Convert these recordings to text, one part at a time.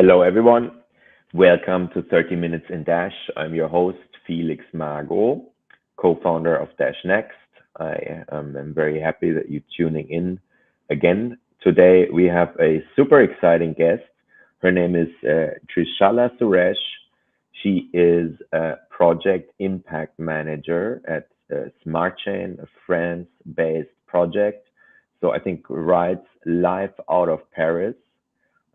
Hello, everyone. Welcome to 30 Minutes in Dash. I'm your host, Felix Margot, co-founder of Dash Next. I'm very happy that you're tuning in again. Today, we have a super exciting guest. Her name is Trishala Suresh. She is a project impact manager at SmartChain, a France-based project. So I think writes live out of Paris.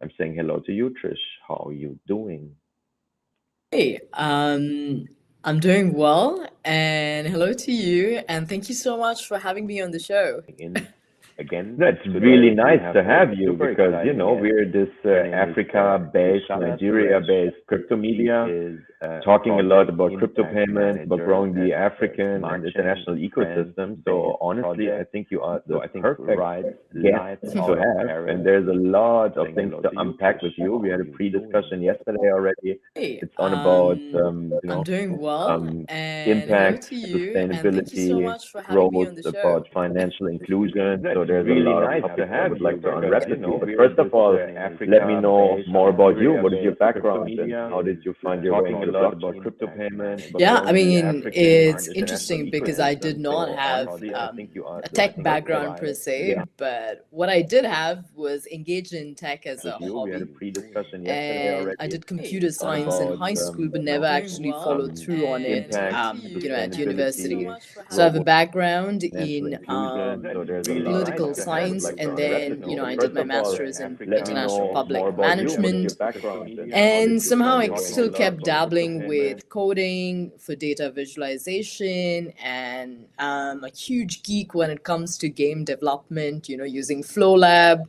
I'm saying hello to you, Trish. How are you doing? Hey, I'm doing well, and hello to you, and thank you so much for having me on the show. In again. That's really nice to have you because we're this Africa-based, Nigeria-based crypto media talking a lot about crypto payments, about growing the African and international ecosystem. So honestly, I think you are the perfect guest to have, and there's a lot of things to unpack with you. We had a pre-discussion yesterday already. Hey, It's on about I'm doing well, and hello impact, to you, and thank you so sustainability, much for having me growth, on the show. about financial inclusion. So there's a lot of topics I would like to unwrap with you. But first of all, let me know more about you. What is your background and how did you find your way into blockchain? Crypto payments, Yeah, I mean, it's interesting because I did not have a tech background per se, Yeah. but what I did have was engaged in tech as With a you, we had a hobby. pre-discussion yesterday And I already. did computer It's on science in about high school, but never actually followed through on it, impact, at university. sustainability, So I have a growth, background financial in inclusion. So there's a lot of political topics I would science, like to and unwrap with then, you. But I did first my of all, master's in let me international know more public about you. What is your management. background and how did And you somehow find I your way still into kept blockchain? dabbling with coding for data visualization, and a huge geek when it comes to game development, using FlowLab.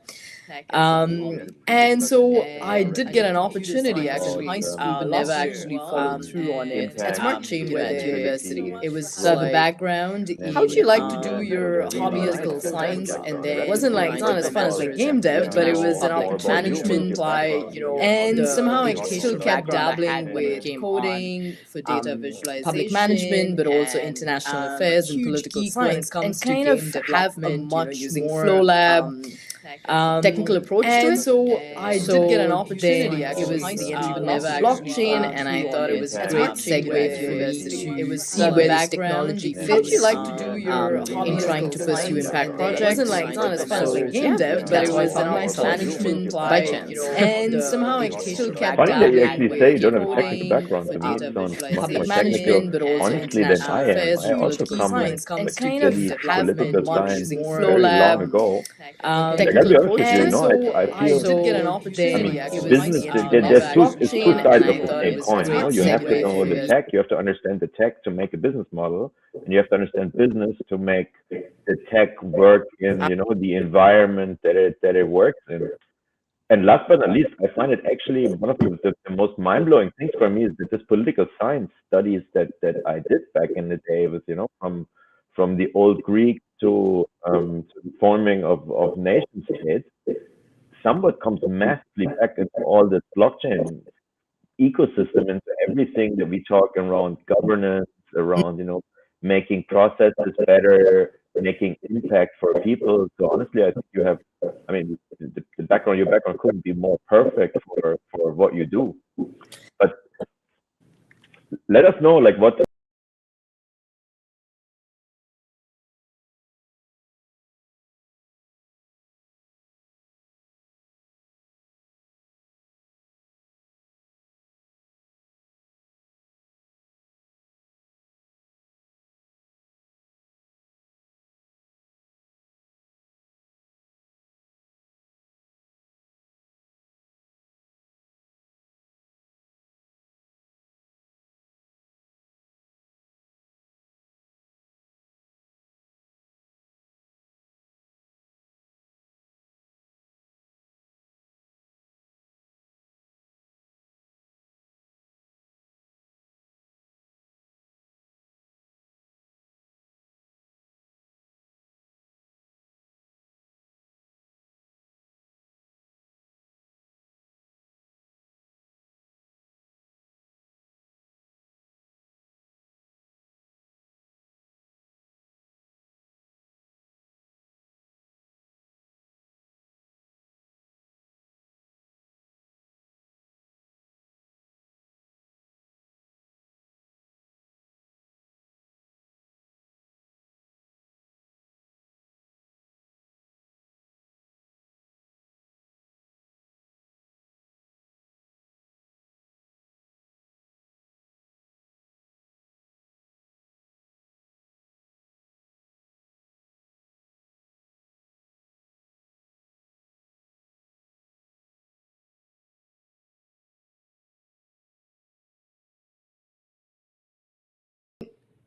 And so I did get an opportunity actually in high school, but never actually followed through on it at Impact, SmartChain at university. sustainability, It was so I have a growth, background financial how would you like to do inclusion. So your there's a hobby lot as of political topics I would science, like to and then unwrap it with wasn't you. like But it's not first as of fun as all, like game let dev, me but it was know an more optic about you. What is management your by background and and how somehow I did you still find your way kept into dabbling blockchain? with coding for data visualization, public management, but also international affairs and political science, and kind of have a much using FlowLab technical approach to it. So I did get an opportunity. It was the entry level blockchain, and I thought it was a great segue for me to see where this technology fits. How would you like to do your in trying to pursue impact projects? It wasn't like it's not as fun as like game dev, but it was an optic management by chance. And somehow I still kept Funny that you dabbling actually say you with don't have a technical coding background. for To me, it data sounds much more visualization, technical, but also honestly, than international I am. affairs I and also political come science, from and a kind of studied have political much science using very long FlowLab ago. And I gotta technical be honest approach with to you, it. So I I feel, did get an I opportunity. mean, It was business, the entry level it's two blockchain, sides and of I the thought it same was a coin. great You have to segue know for the tech, you have to understand the tech to make a business model, and you have to understand business to make the tech work in, the environment that it works in. And last but not least, I find it actually one of the most mind-blowing things for me is that this political science studies that I did back in the day was, from the old Greek to the forming of nation states, somewhat comes massively back into all this blockchain ecosystem, into everything that we talk around governance, around, making processes better, making impact for people. So honestly, I think you have, I mean, your background couldn't be more perfect for what you do. But let us know, like, what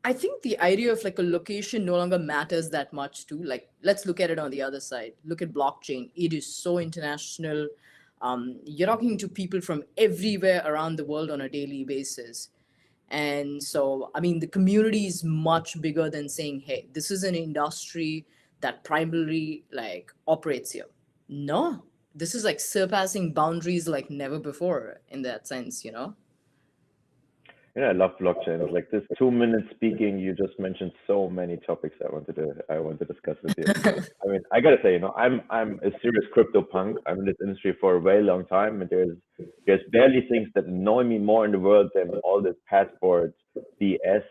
I think the idea of like a location no longer matters that much too. Like, let's look at it on the other side. Look at blockchain. It is so international. You're talking to people from everywhere around the world on a daily basis. And so, I mean, the community is much bigger than saying, hey, this is an industry that primarily like operates here. No, this is like surpassing boundaries like never before in that sense, you know? I love blockchains. Like this 2 minutes speaking, you just mentioned so many topics I want to discuss with you. I mean, I gotta say, I'm a serious crypto punk. I'm in this industry for a very long time, and there's barely things that annoy me more in the world than all this passport BS.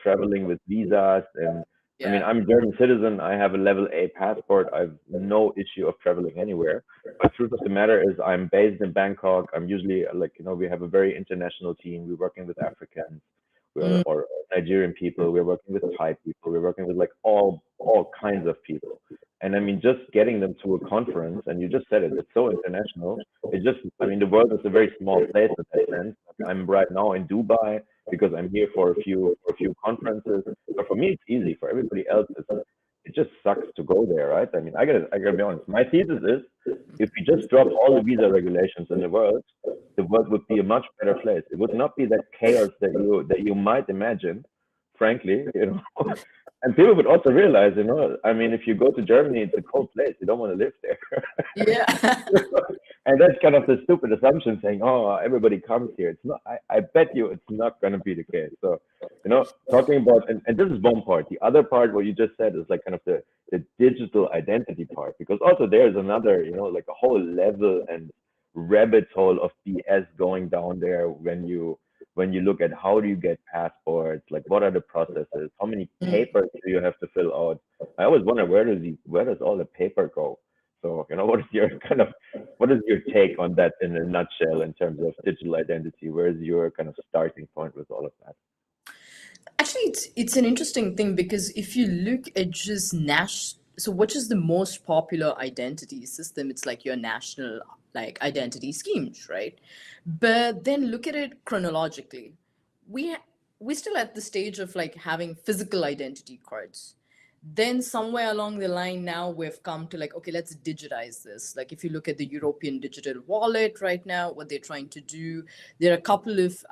Traveling with visas, and I mean, Yeah. I'm a German citizen. I have a level A passport. I've no issue of traveling anywhere. But truth of the matter is, I'm based in Bangkok. I'm usually like, we have a very international team. We're working with Africans, Mm, or Nigerian people. We're working with Thai people. We're working with like all kinds of people. And I mean, just getting them to a conference, and you just said it, it's so international. I mean, the world is a very small place in that sense. I'm right now in Dubai because I'm here for a few conferences. But for me, it's easy. For everybody else, it just sucks to go there, right? I mean, I gotta be honest. My thesis is, if we just drop all the visa regulations in the world would be a much better place. It would not be that chaos that you might imagine, frankly. And people would also realize, I mean, if you go to Germany, it's a cold place. You don't want to live there. yeah. And that's kind of the stupid assumption, saying, "Oh, everybody comes here." It's not. I bet you it's not going to be the case. So, talking about, and this is one part. The other part, what you just said, is like kind of the digital identity part, because also there's another, like a whole level and rabbit hole of BS going down there when you look at how do you get passports, like what are the processes, how many papers do you have to fill out. I always wonder, where does all the paper go? So, what is your take on that in a nutshell in terms of digital identity? Where is your kind of starting point with all of that? Actually, it's an interesting thing because if you look at just so which is the most popular identity system? It's like your national like identity schemes, right? But then look at it chronologically. We we're still at the stage of like having physical identity cards. Then somewhere along the line now we've come to like, okay, let's digitize this. Like if you look at the European digital wallet right now, what they're trying to do, there are a couple of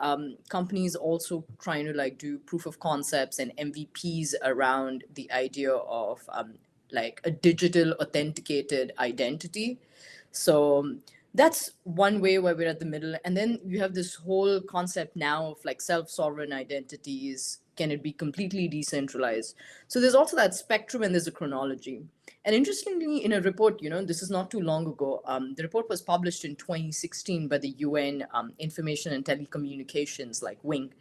companies also trying to like do proof of concepts and MVPs around the idea of like a digital authenticated identity. So that's one way where we're at the middle. And then you have this whole concept now of like self-sovereign identities. Can it be completely decentralized? So there's also that spectrum and there's a chronology. And interestingly, in a report, this is not too long ago, the report was published in 2016 by the UN Information and Telecommunications, like WING.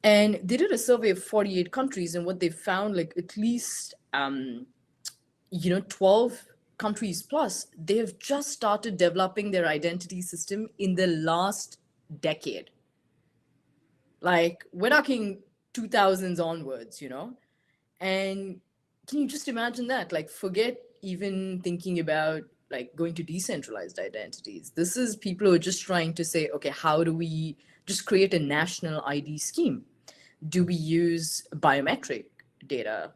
And they did a survey of 48 countries, and what they found, like at least 12 countries plus, they have just started developing their identity system in the last decade. Like we're talking 2000s onwards. And can you just imagine that? Like forget even thinking about like going to decentralized identities. This is people who are just trying to say, okay, how do we just create a national ID scheme? Do we use biometric data?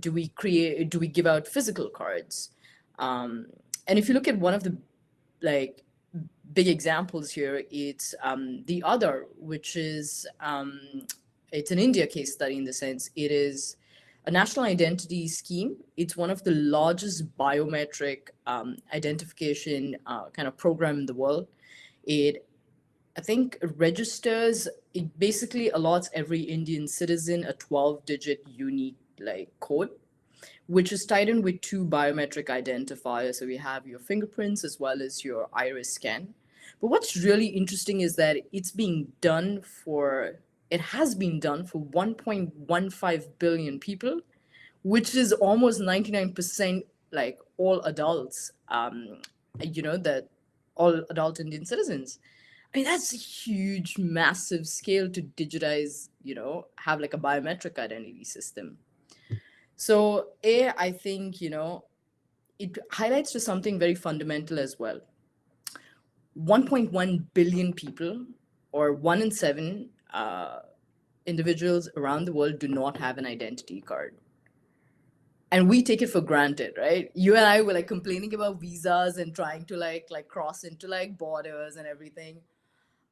Do we give out physical cards? And if you look at one of the like big examples here, it's the other, which is it's an India case study in the sense it is a national identity scheme. It's one of the largest biometric identification kind of program in the world. It I think registers, it basically allots every Indian citizen a 12-digit unique like code, which is tied in with two biometric identifiers. So we have your fingerprints as well as your iris scan. But what's really interesting is that it has been done for 1.15 billion people, which is almost 99% like all adults, that all adult Indian citizens. I mean, that's a huge, massive scale to digitize, have like a biometric identity system. So, I think, it highlights to something very fundamental as well. 1.1 billion people, or one in seven, individuals around the world do not have an identity card. And we take it for granted, right? You and I were like complaining about visas and trying to like cross into like borders and everything.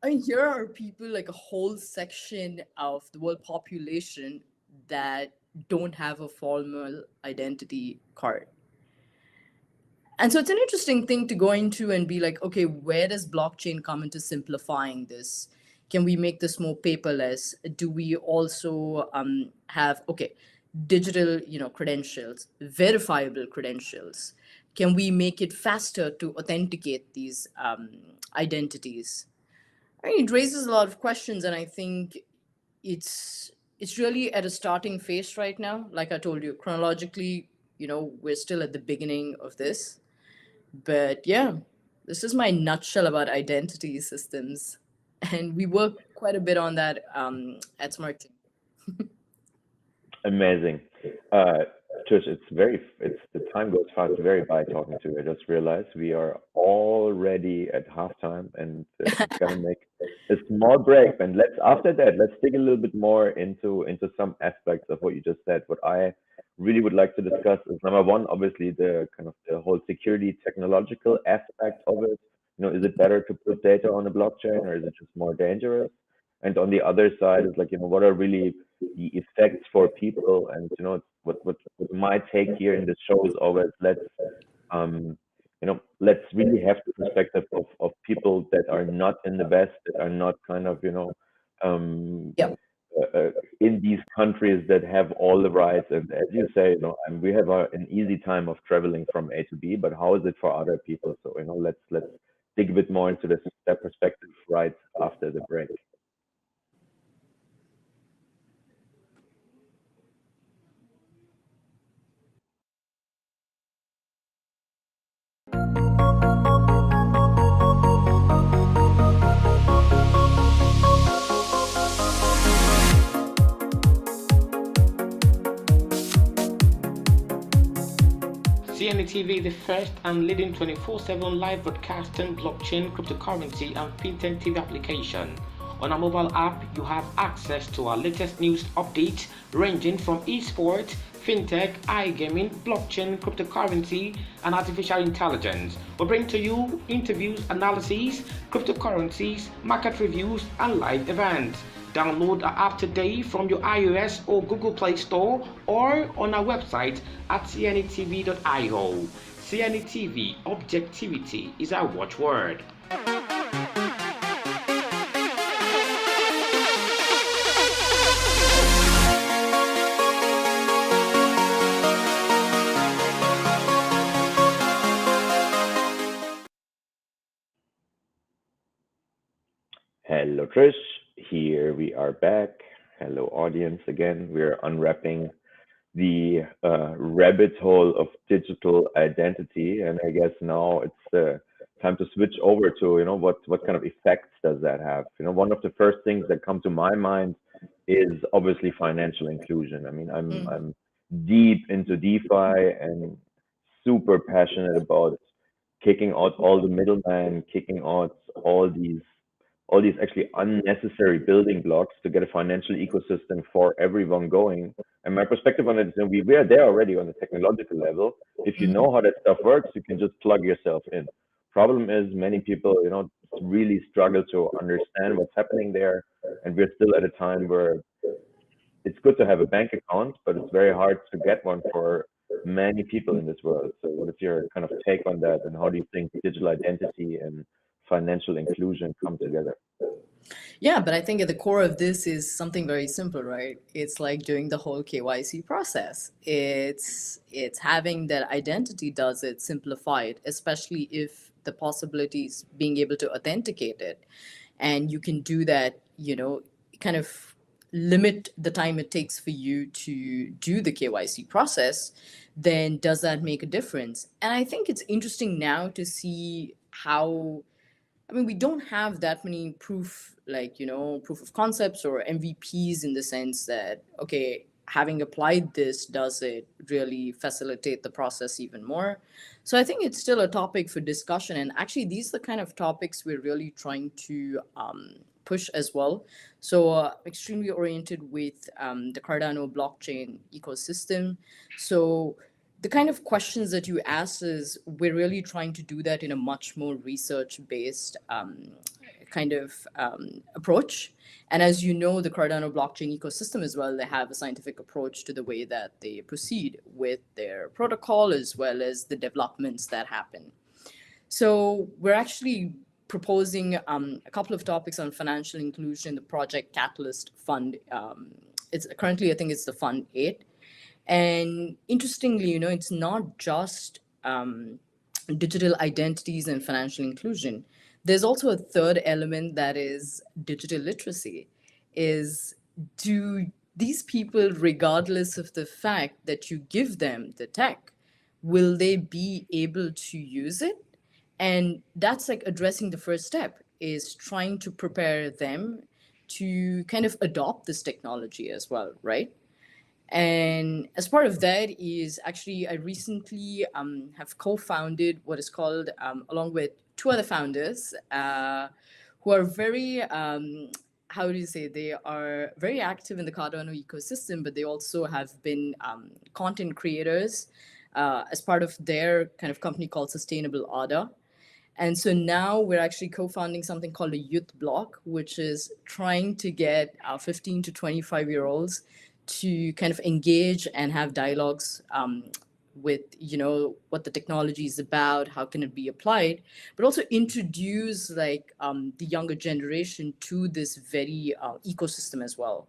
I mean, here are people, like a whole section of the world population that don't have a formal identity card. And so it's an interesting thing to go into and be like, okay, where does blockchain come into simplifying this? Can we make this more paperless? Do we also have, okay, digital, credentials, verifiable credentials? Can we make it faster to authenticate these identities? I mean, it raises a lot of questions, and I think it's really at a starting phase right now. Like I told you, chronologically, we're still at the beginning of this. But yeah, this is my nutshell about identity systems. And we work quite a bit on that at Smart Chain. Amazing. Trish, it's the time goes fast very by talking to you. I just realized we are already at halftime and gonna make a small break. And after that, let's dig a little bit more into some aspects of what you just said. What I really would like to discuss is number one, obviously the kind of the whole security technological aspect of it. Is it better to put data on a blockchain or is it just more dangerous? And on the other side is like, what are really the effects for people? And what my take here in this show is always um let's really have the perspective of people that are not in the West, that are not kind of um Yep. in these countries that have all the rights. And as you say, and we have an easy time of traveling from A to B, but how is it for other people? So let's dig a bit more into that perspective right after the break. CNETv, the first and leading 24/7 live broadcasting blockchain, cryptocurrency, and fintech TV application. On our mobile app, you have access to our latest news updates ranging from esports, fintech, iGaming, blockchain, cryptocurrency, and artificial intelligence. We bring to you interviews, analyses, cryptocurrencies, market reviews, and live events. Download our app today from your iOS or Google Play Store or on our website at cnetv.io. CNETv, objectivity is our watchword. Hello, Trish. Here we are back. Hello, audience. Again, we're unwrapping the rabbit hole of digital identity, and I guess now it's time to switch over to what kind of effects does that have. One of the first things that come to my mind is obviously financial inclusion. I mean, I'm deep into DeFi and super passionate about kicking out all the middlemen, kicking out all these actually unnecessary building blocks to get a financial ecosystem for everyone going. And my perspective on it is, we are there already on the technological level. If you know how that stuff works, you can just plug yourself in. Problem is, many people, really struggle to understand what's happening there, and we're still at a time where it's good to have a bank account, but it's very hard to get one for many people in this world. So, what is your kind of take on that, and how do you think digital identity and financial inclusion come together? Yeah, but I think at the core of this is something very simple, right? It's like doing the whole KYC process. It's having that identity does it simplified, especially if the possibilities being able to authenticate it. And you can do that, kind of limit the time it takes for you to do the KYC process, then does that make a difference? And I think it's interesting now to see how, I mean, we don't have that many proof of concepts or MVPs in the sense that, okay, having applied this, does it really facilitate the process even more? So I think it's still a topic for discussion. And actually, these are the kind of topics we're really trying to push as well. So extremely oriented with the Cardano blockchain ecosystem. So the kind of questions that you ask is we're really trying to do that in a much more research based kind of approach. And as you know, the Cardano blockchain ecosystem as well, they have a scientific approach to the way that they proceed with their protocol as well as the developments that happen. So we're actually proposing a couple of topics on financial inclusion, the Project Catalyst Fund. It's currently, I think it's the Fund 8. And interestingly, it's not just digital identities and financial inclusion. There's also a third element that is digital literacy. Is do these people, regardless of the fact that you give them the tech, will they be able to use it? And that's like addressing the first step is trying to prepare them to kind of adopt this technology as well, right? And as part of that is actually I recently have co-founded what is called, along with two other founders who are very, how do you say, they are very active in the Cardano ecosystem, but they also have been content creators as part of their kind of company called Sustainable Order. And so now we're actually co-founding something called a youth block, which is trying to get our 15 to 25-year-olds to kind of engage and have dialogues with, what the technology is about, how can it be applied, but also introduce like the younger generation to this very ecosystem as well.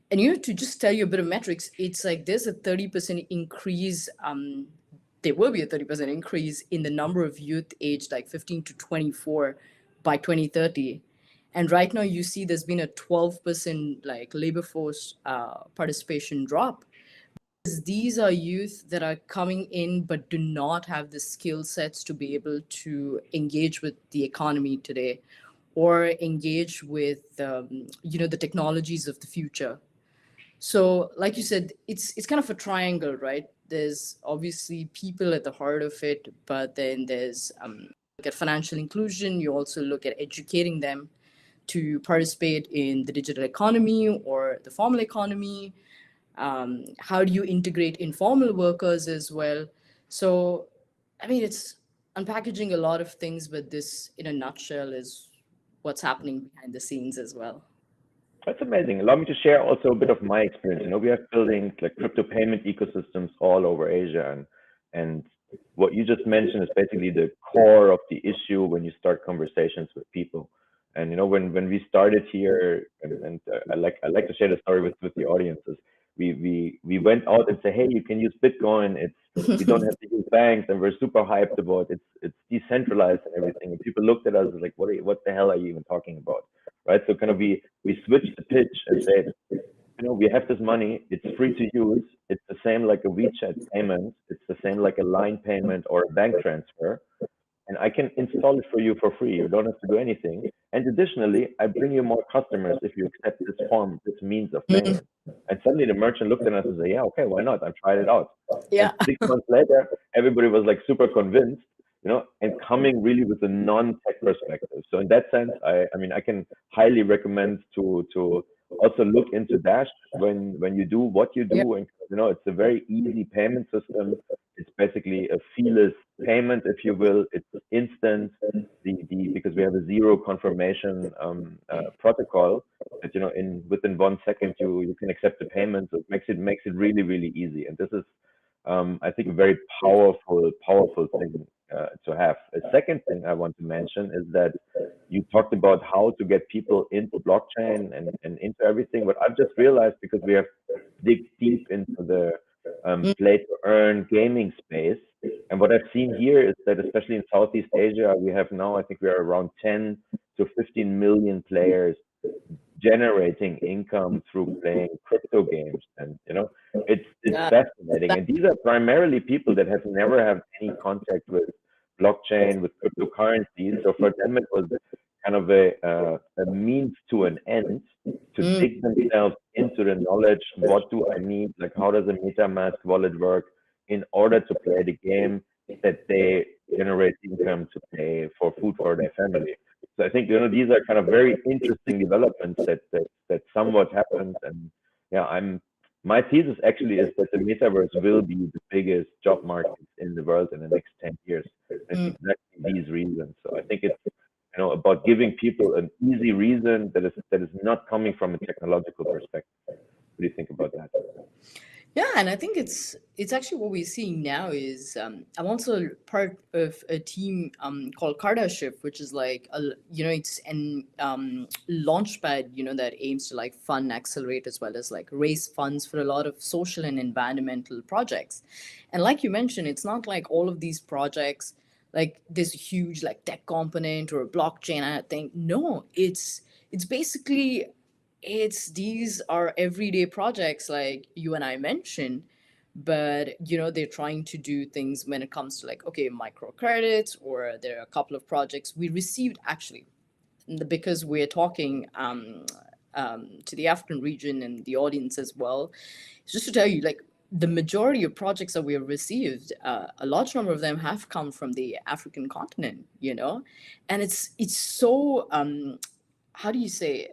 And to just tell you a bit of metrics, it's like there's a 30% increase. There will be a 30% increase in the number of youth aged like 15 to 24 by 2030. And right now you see there's been a 12% like labor force participation drop. These are youth that are coming in but do not have the skill sets to be able to engage with the economy today or engage with the technologies of the future. So like you said, it's kind of a triangle, right? There's obviously people at the heart of it, but then there's look at financial inclusion. You also look at educating them to participate in the digital economy or the formal economy. How do you integrate informal workers as well? So, I mean, it's unpackaging a lot of things, but this, in a nutshell, is what's happening behind the scenes as well. That's amazing. Allow me to share also a bit of my experience. We are building like crypto payment ecosystems all over Asia, and what you just mentioned is basically the core of the issue when you start conversations with people. And when we started here, and I like to share the story with the audiences. We went out and say, hey, you can use Bitcoin. You don't have to use banks, and we're super hyped about it. It's decentralized and everything. And people looked at us like, what the hell are you even talking about? Right? So kind of we switched the pitch and said, we have this money. It's free to use. It's the same like a WeChat payment. It's the same like a line payment or a bank transfer. And I can install it for you for free. You don't have to do anything. And additionally, I bring you more customers if you accept this form, this means of payment. And suddenly the merchant looked at us and said, yeah, okay, why not? I've tried it out. Yeah. And 6 months later, everybody was like super convinced, and coming really with a non-tech perspective. So in that sense, I mean, I can highly recommend to also look into Dash when you do what you do. And it's a very easy payment system. It's basically a feeless payment, if you will. It's instant. Because we have a zero confirmation protocol that within 1 second you can accept the payment. So it makes it really, really easy. And this is I think a very powerful thing to have. A second thing I want to mention is that you talked about how to get people into blockchain and into everything. But I've just realized, because we have dig deep into the play to earn gaming space, and what I've seen here is that especially in Southeast Asia, we have now, I think we are around 10 to 15 million players generating income through playing crypto games. And it's fascinating. And these are primarily people that have never had any contact with blockchain, with cryptocurrencies. So for them, it was kind of a means to an end to dig themselves into the knowledge. What do I need? Like, how does a MetaMask wallet work in order to play the game that they generate income to pay for food for their family? So I think these are kind of very interesting developments that somewhat happened. And yeah, my thesis actually is that the metaverse will be the biggest job market in the world in the next 10 years. And it's exactly these reasons. So I think it's about giving people an easy reason that is not coming from a technological perspective. What do you think about that? Yeah, and I think it's actually what we're seeing now is I'm also part of a team called Shift, which is like it's an launchpad that aims to like fund, accelerate, as well as like raise funds for a lot of social and environmental projects. And like you mentioned, it's not like all of these projects like this huge like tech component or a blockchain. I think no, it's basically these are everyday projects like you and I mentioned, but they're trying to do things when it comes to like okay microcredits, or there are a couple of projects we received actually because we're talking to the African region and the audience as well. Just to tell you, like the majority of projects that we have received, a large number of them have come from the African continent, and it's so how do you say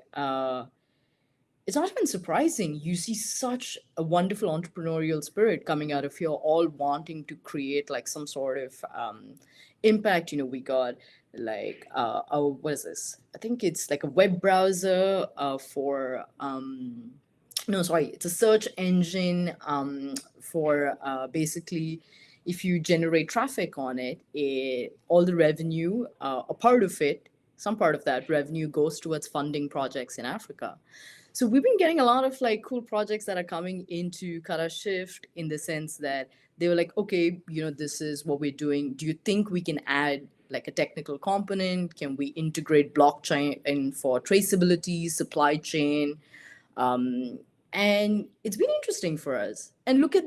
it's not even surprising. You see such a wonderful entrepreneurial spirit coming out of here, all wanting to create like some sort of impact. We got like what is this? I think it's like a web browser for no, sorry, it's a search engine for basically if you generate traffic on it, all the revenue, a part of it, some part of that revenue goes towards funding projects in Africa. So we've been getting a lot of like cool projects that are coming into Kara Shift in the sense that they were like, okay, this is what we're doing. Do you think we can add like a technical component? Can we integrate blockchain in for traceability, supply chain? And it's been interesting for us. And look at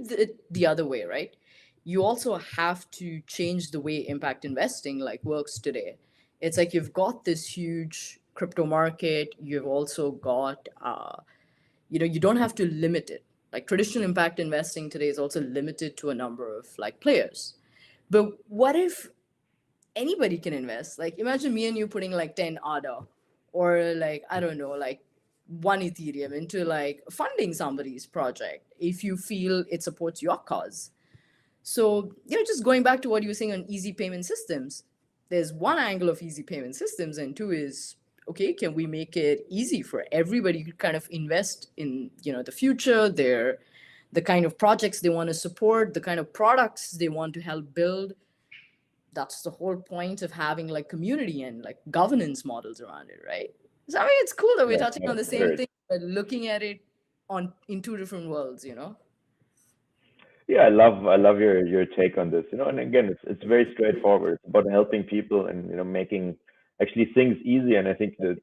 the other way, right? You also have to change the way impact investing like works today. It's like you've got this huge crypto market. You've also got, you don't have to limit it. Like traditional impact investing today is also limited to a number of like players. But what if anybody can invest? Like imagine me and you putting like 10 ADA or like, I don't know, like 1 Ethereum into like funding somebody's project if you feel it supports your cause. So, just going back to what you were saying on easy payment systems, there's one angle of easy payment systems, and two is, okay, can we make it easy for everybody to kind of invest in, the future, the kind of projects they want to support, the kind of products they want to help build. That's the whole point of having like community and like governance models around it, right? So I mean, it's cool that we're touching on the same thing, but looking at it in two different worlds, Yeah, I love your take on this. And again, it's very straightforward. It's about helping people and making actually things easy. And I think the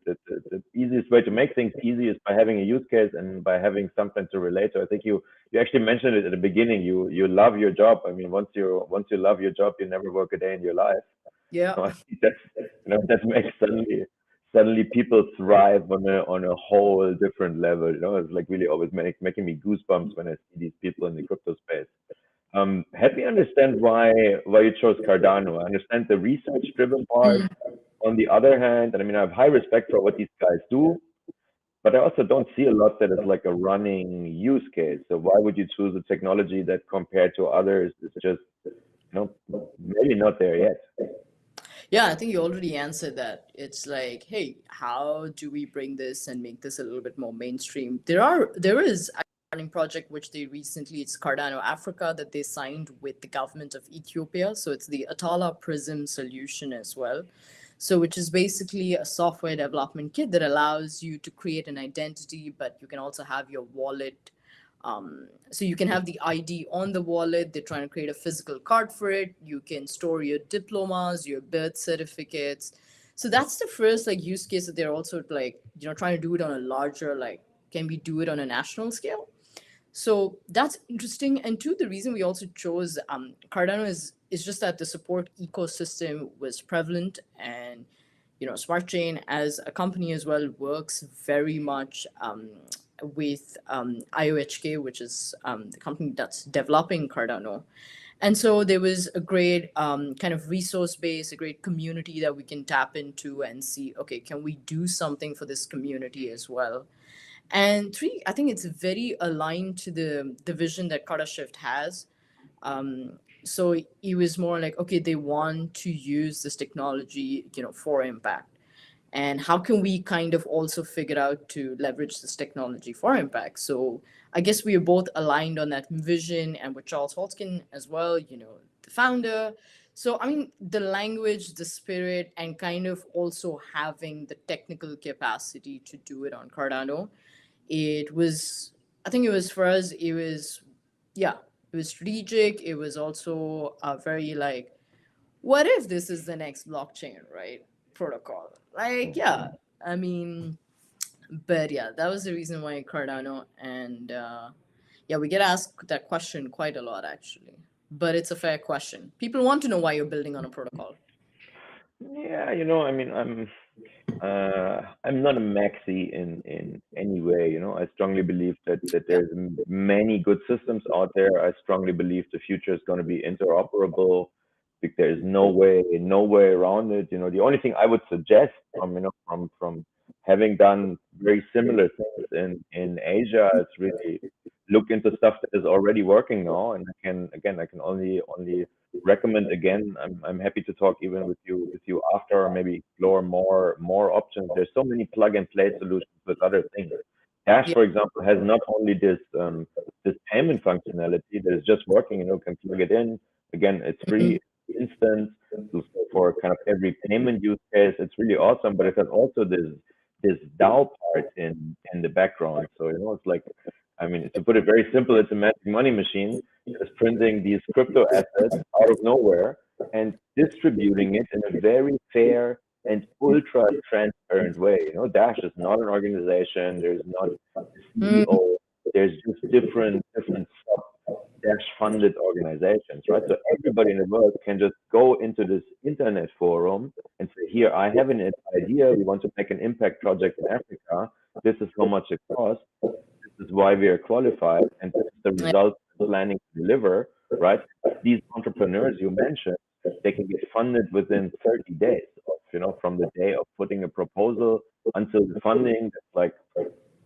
easiest way to make things easy is by having a use case and by having something to relate to. I think you actually mentioned it at the beginning. You love your job. I mean, once you love your job, you never work a day in your life. Yeah. So I think that makes suddenly people thrive on a whole different level. It's like really always making me goosebumps when I see these people in the crypto space. Help me understand why you chose Cardano. I understand the research driven part. On the other hand, and I mean, I have high respect for what these guys do, but I also don't see a lot that is like a running use case. So why would you choose a technology that compared to others is just, maybe not there yet? Yeah, I think you already answered that. It's like, hey, how do we bring this and make this a little bit more mainstream? There is a running project which they recently, it's Cardano Africa, that they signed with the government of Ethiopia. So it's the Atala Prism solution as well. So which is basically a software development kit that allows you to create an identity, but you can also have your wallet. So you can have the ID on the wallet. They're trying to create a physical card for it. You can store your diplomas, your birth certificates. So that's the first like use case that they're also like, trying to do it on a larger, like, can we do it on a national scale? So that's interesting. And two, the reason we also chose Cardano is just that the support ecosystem was prevalent, and Smart Chain as a company as well works very much with IOHK, which is the company that's developing Cardano. And so there was a great kind of resource base, a great community that we can tap into and see, okay, can we do something for this community as well? And three, I think it's very aligned to the vision that Carter Shift has. So it was more like, okay, they want to use this technology, for impact. And how can we kind of also figure out to leverage this technology for impact? So I guess we are both aligned on that vision, and with Charles Holtzkin as well, the founder. So I mean, the language, the spirit, and kind of also having the technical capacity to do it on Cardano, it was, I think it was for us, it was, yeah, it was strategic. It was also very like, what if this is the next blockchain, right? Protocol. Like, yeah, I mean, but yeah, that was the reason why Cardano. And yeah, we get asked that question quite a lot, actually. But it's a fair question. People want to know why you're building on a protocol. Yeah, I mean, I'm not a maxi in any way. I strongly believe that there's many good systems out there. I strongly believe the future is going to be interoperable. I think there's no way around it. The only thing I would suggest from having done very similar things in Asia is really look into stuff that is already working now. And I can only recommend again. I'm happy to talk even with you after, or maybe explore more options. There's so many plug and play solutions with other things. Dash, Yeah. for example, has not only this payment functionality that is just working. Can plug it in. Again, it's free, instant. So for kind of every payment use case, it's really awesome. But it has also this DAO part in the background. So it's like, I mean, to put it very simple, it's a magic money machine that's printing these crypto assets out of nowhere and distributing it in a very fair and ultra transparent way. Dash is not an organization. There's not a Mm, CEO. There's just different sub Dash funded organizations, right? So everybody in the world can just go into this internet forum and say, here, I have an idea. We want to make an impact project in Africa. This is how much it costs. This is why we are qualified, and this is the yeah. result we're planning to deliver, right? These entrepreneurs you mentioned, they can get funded within 30 days from the day of putting a proposal until the funding. That's like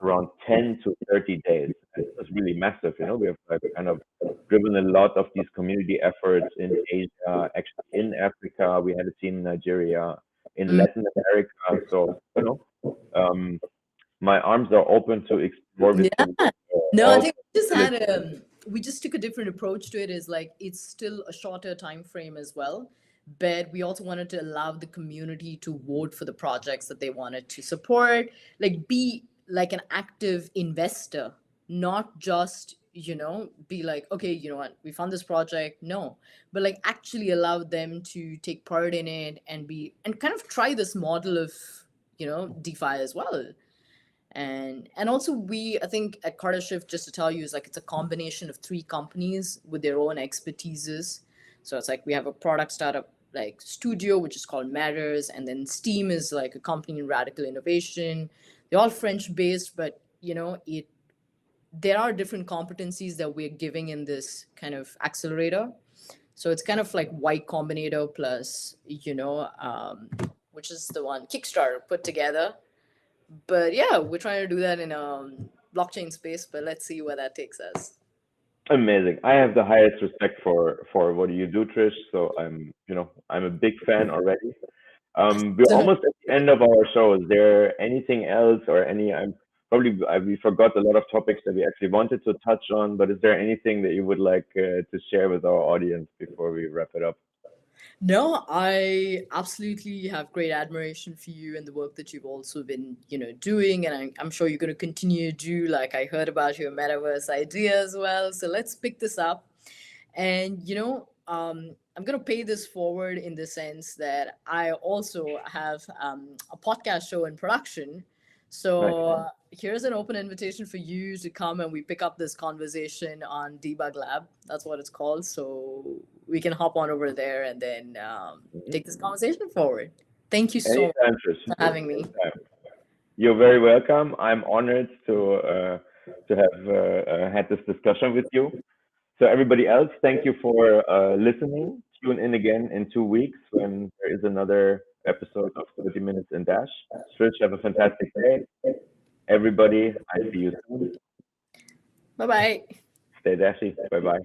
around 10 to 30 days. And it's really massive. We have like kind of driven a lot of these community efforts in Asia, actually in Africa. We had a team in Nigeria, in Mm, Latin America. So, um, my arms are open to explore with yeah. No, I all think we just possibilities. had we just took a different approach to it. Is like it's still a shorter time frame as well, but we also wanted to allow the community to vote for the projects that they wanted to support, like be like an active investor, not just be like, okay, you know what, we found this project. No, but like actually allow them to take part in it and be and kind of try this model of DeFi as well. And also we, I think at Carter Shift, just to tell you, is like it's a combination of three companies with their own expertises. So it's like we have a product startup like studio, which is called Matters, and then Steam is like a company in radical innovation. They're all French based, but it there are different competencies that we're giving in this kind of accelerator. So it's kind of like Y Combinator plus which is the one Kickstarter put together. But yeah, we're trying to do that in blockchain space, but let's see where that takes us. Amazing. I have the highest respect for what you do, Trish. So I'm a big fan already. We're So, almost at the end of our show. Is there anything else or any? We forgot a lot of topics that we actually wanted to touch on, but is there anything that you would like to share with our audience before we wrap it up? no, I absolutely have great admiration for you and the work that you've also been, doing, and I'm sure you're going to continue to do. Like I heard about your metaverse idea as well. So let's pick this up. And I'm gonna pay this forward in the sense that I also have a podcast show in production. Nice. So here's an open invitation for you to come and we pick up this conversation on Debug Lab. That's what it's called. So we can hop on over there and then Mhm. take this conversation forward. Thank you so much Anytime, Trish. for having me. Anytime. You're very welcome. I'm honored to have had this discussion with you. So everybody else, thank you for listening. Tune in again in 2 weeks when there is another episode of 30 Minutes in Dash. Trish, have a fantastic day. Everybody, I see you soon. Bye-bye. Stay dashy. Bye-bye.